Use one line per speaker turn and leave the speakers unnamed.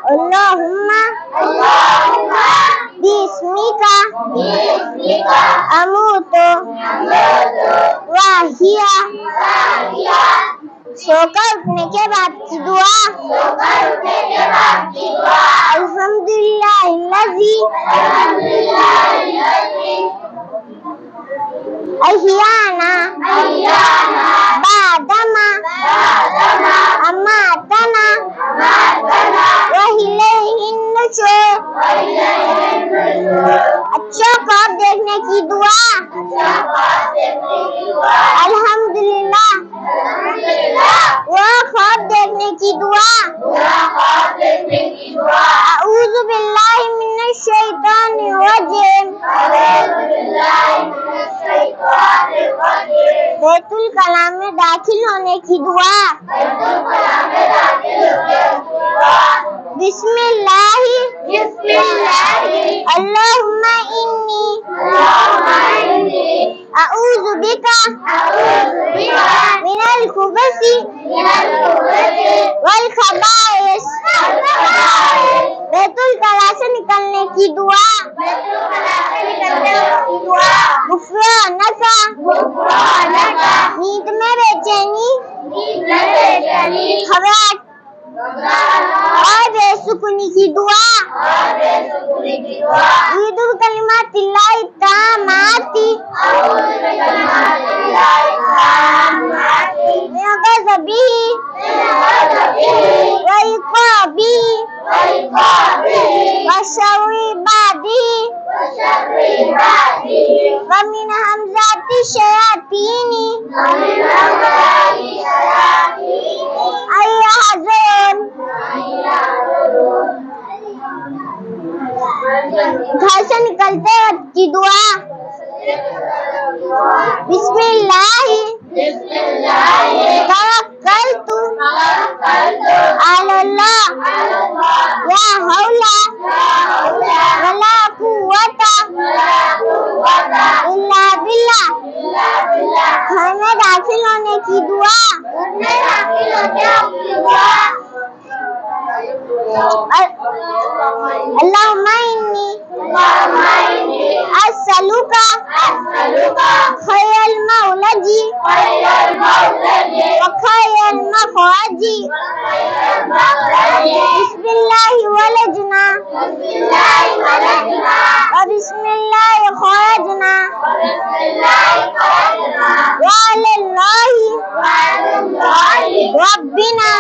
Allahumma bismika amutu wa hiya। सोकर उठने के बाद की दुआ। अल्हम्दुलिल्लाहिल्लज़ी अहियाना बादमा अमातना व इलैहिन नुशूर। अच्छा ख्वाब देखने की दुआ। अल्हम्दुलिल्लाह वो ख्वाब देखने की दुआ। अऊज़ु बिल्लाहि मिनश शैतानिर रजीम। बैतुल कला में दाखिल होने की दुआ। बिस्मिल्लाहि अल्लाहुम्मा इन्नी अऊज़ु बिका मिनल खुबुसी वल खबाइस। बैतुल कला से निकलने की दुआ। गुफ़रानका नींद में बेचैनी घबराहट और बेसुकूनी की दुआ। ईदुल कलिमातिल्लाहि ताम्माति मिन ग़ज़बिही व इक़ाबिही व शर्रि इबादिही व मिन हमज़ाति शयातीनी अन यहज़ुरून। घर से निकलते वक्त की दुआ। बिस्मिल्लाहि तवक्कलतु अलल्लाह ला हौला वला कुव्वता इल्ला बिल्लाह। घर में दाखिल होने की दुआ। अल्लाहुम्मा इन्नी अस्अलुका खैरल मौलजी व खैरल मखरजी। बिस्मिल्लाहि वलजना व बिस्मिल्लाहि खरजना व अलल्लाहि रब्बिना